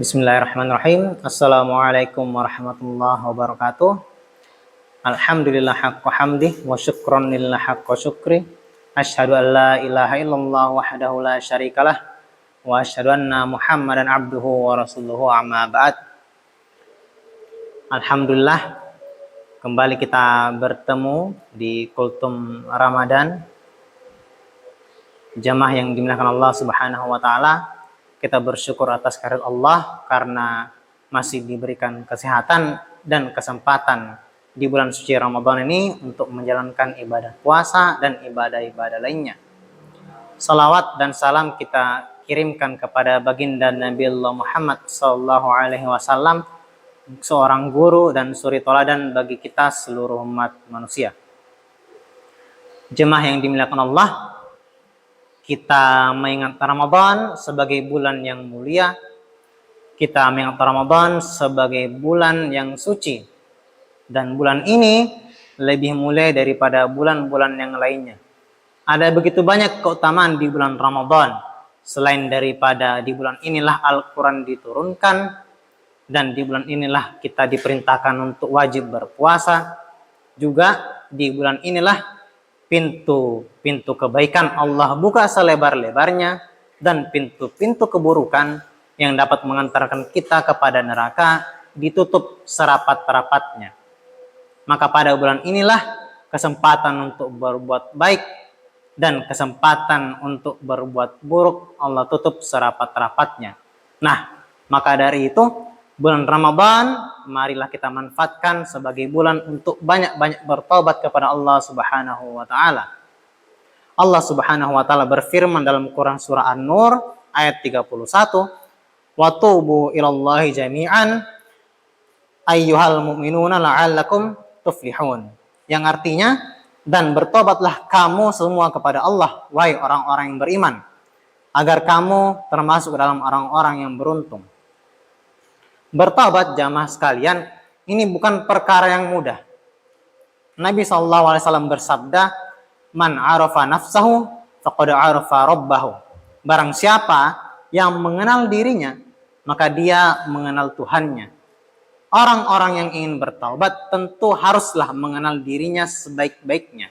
Bismillahirrahmanirrahim. Assalamualaikum warahmatullahi wabarakatuh. Alhamdulillah haqqa hamdih wa syukran lillah haqqa syukri. Asyhadu an la ilaha illallah wahdahu la syarikalah wa asyhadu anna Muhammadan abduhu wa rasuluhu amma ba'd. Alhamdulillah kembali kita bertemu di kultum Ramadan. Jamaah yang dimuliakan Allah Subhanahu wa taala, kita bersyukur atas karunia Allah karena masih diberikan kesehatan dan kesempatan di bulan suci Ramadan ini untuk menjalankan ibadah puasa dan ibadah-ibadah lainnya. Salawat dan salam kita kirimkan kepada baginda Nabi Allah Muhammad sallallahu alaihi wasallam, seorang guru dan suri toladan bagi kita seluruh umat manusia. Jemaah yang dimuliakan Allah, kita mengingat Ramadan sebagai bulan yang mulia. Kita mengingat Ramadan sebagai bulan yang suci. Dan bulan ini lebih mulia daripada bulan-bulan yang lainnya. Ada begitu banyak keutamaan di bulan Ramadan. Selain daripada di bulan inilah Al-Quran diturunkan. Dan di bulan inilah kita diperintahkan untuk wajib berpuasa. Juga di bulan inilah pintu kebaikan Allah buka selebar-lebarnya, dan pintu-pintu keburukan yang dapat mengantarkan kita kepada neraka ditutup serapat-rapatnya. Maka pada bulan inilah kesempatan untuk berbuat baik dan kesempatan untuk berbuat buruk Allah tutup serapat-rapatnya. Nah, maka dari itu bulan Ramadan marilah kita manfaatkan sebagai bulan untuk banyak-banyak bertobat kepada Allah Subhanahu wa taala. Allah Subhanahu wa taala berfirman dalam Quran surah An-Nur ayat 31, "Wa tubu ilallahi jami'an ayyuhal mu'minuna la'allakum tuflihun." Yang artinya, dan bertobatlah kamu semua kepada Allah, wahai orang-orang yang beriman, agar kamu termasuk dalam orang-orang yang beruntung. Bertobat jamaah sekalian, ini bukan perkara yang mudah. Nabi SAW bersabda, "Man arafa nafsahu faqad arafa rabbahu." Barang siapa yang mengenal dirinya, maka dia mengenal Tuhannya. Orang-orang yang ingin bertaubat tentu haruslah mengenal dirinya sebaik-baiknya.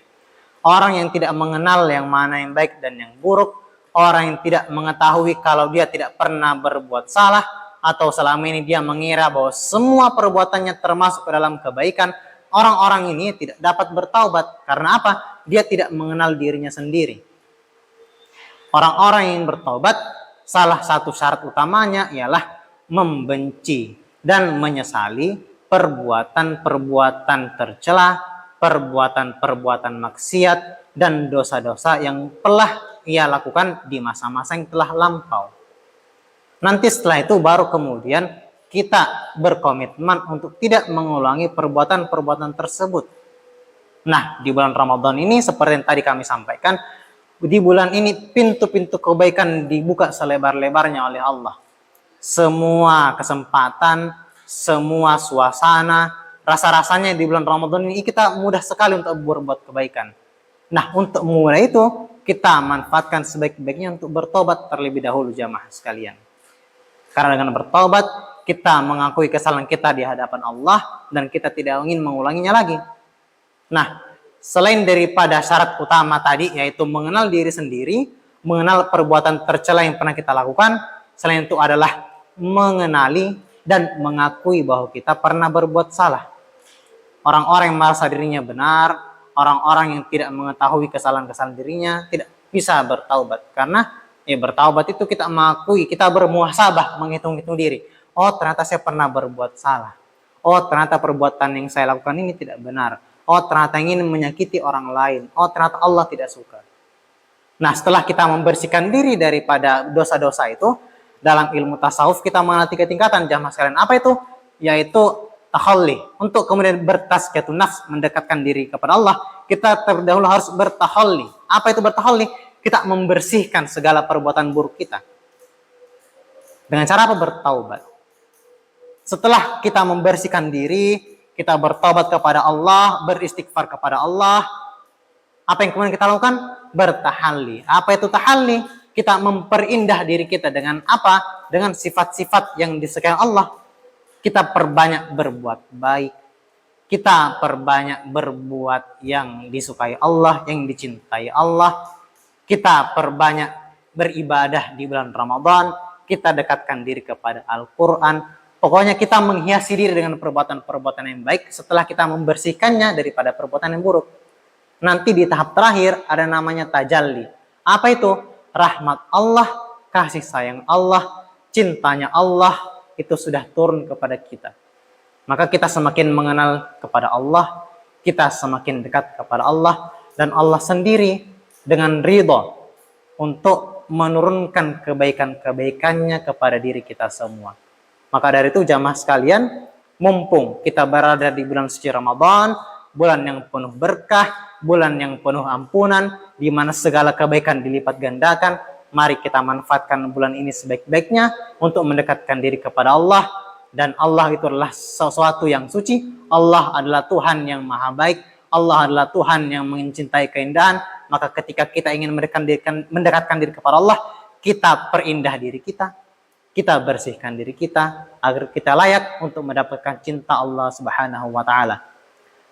Orang yang tidak mengenal yang mana yang baik dan yang buruk, orang yang tidak mengetahui kalau dia tidak pernah berbuat salah, atau selama ini dia mengira bahwa semua perbuatannya termasuk ke dalam kebaikan, orang-orang ini tidak dapat bertaubat. Karena apa? Dia tidak mengenal dirinya sendiri. Orang-orang yang bertaubat, salah satu syarat utamanya ialah membenci dan menyesali perbuatan-perbuatan tercela, perbuatan-perbuatan maksiat, dan dosa-dosa yang telah ia lakukan di masa-masa yang telah lampau. Nanti setelah itu baru kemudian kita berkomitmen untuk tidak mengulangi perbuatan-perbuatan tersebut. Nah, di bulan Ramadan ini seperti yang tadi kami sampaikan, di bulan ini pintu-pintu kebaikan dibuka selebar-lebarnya oleh Allah. Semua kesempatan, semua suasana, rasa-rasanya di bulan Ramadan ini kita mudah sekali untuk berbuat kebaikan. Nah, untuk memulai itu kita manfaatkan sebaik-baiknya untuk bertobat terlebih dahulu jamaah sekalian. Karena dengan bertaubat, kita mengakui kesalahan kita di hadapan Allah dan kita tidak ingin mengulanginya lagi. Nah, selain daripada syarat utama tadi, yaitu mengenal diri sendiri, mengenal perbuatan tercela yang pernah kita lakukan, selain itu adalah mengenali dan mengakui bahwa kita pernah berbuat salah. Orang-orang yang merasa dirinya benar, orang-orang yang tidak mengetahui kesalahan-kesalahan dirinya, tidak bisa bertaubat. Karena bertaubat itu kita mengakui, kita bermuhasabah, menghitung-hitung diri. Oh, ternyata saya pernah berbuat salah. Oh, ternyata perbuatan yang saya lakukan ini tidak benar. Oh, ternyata ingin menyakiti orang lain. Oh, ternyata Allah tidak suka. Nah, setelah kita membersihkan diri daripada dosa-dosa itu, dalam ilmu tasawuf kita mengenal 3 tingkatan jamaah sekalian. Apa itu? Yaitu tahalli. Untuk kemudian bertazkiyatun nafs, mendekatkan diri kepada Allah, kita terdahulu harus bertahalli. Apa itu bertahalli? Kita membersihkan segala perbuatan buruk kita. Dengan cara apa? Bertaubat. Setelah kita membersihkan diri, kita bertaubat kepada Allah, beristighfar kepada Allah. Apa yang kemudian kita lakukan? Bertahalli. Apa itu tahalli? Kita memperindah diri kita dengan apa? Dengan sifat-sifat yang disukai Allah. Kita perbanyak berbuat baik. Kita perbanyak berbuat yang disukai Allah, yang dicintai Allah. Kita perbanyak beribadah di bulan Ramadan. Kita dekatkan diri kepada Al-Quran. Pokoknya kita menghiasi diri dengan perbuatan-perbuatan yang baik setelah kita membersihkannya daripada perbuatan yang buruk. Nanti di tahap terakhir ada namanya tajalli. Apa itu? Rahmat Allah, kasih sayang Allah, cintanya Allah itu sudah turun kepada kita. Maka kita semakin mengenal kepada Allah, kita semakin dekat kepada Allah, dan Allah sendiri dengan ridho untuk menurunkan kebaikan-kebaikannya kepada diri kita semua. Maka dari itu jamaah sekalian, mumpung kita berada di bulan suci Ramadan, bulan yang penuh berkah, bulan yang penuh ampunan, di mana segala kebaikan dilipat gandakan, mari kita manfaatkan bulan ini sebaik-baiknya untuk mendekatkan diri kepada Allah. Dan Allah itu adalah sesuatu yang suci, Allah adalah Tuhan yang maha baik, Allah adalah Tuhan yang mencintai keindahan. Maka ketika kita ingin mendekatkan diri kepada Allah, kita perindah diri kita bersihkan diri kita agar kita layak untuk mendapatkan cinta Allah Subhanahu wa taala.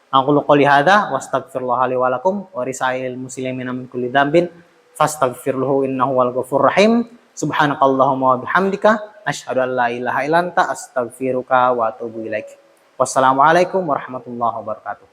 Aqulu qouli hadza wastaghfirullah li wa lakum wa risa'il muslimina min kulli dzambin fastaghfiruhu innahu wal ghafurur rahim. Subhanakallahumma wa bihamdika asyhadu an la ilaha illa anta astaghfiruka wa atubu ilaik. Wassalamualaikum warahmatullahi wabarakatuh.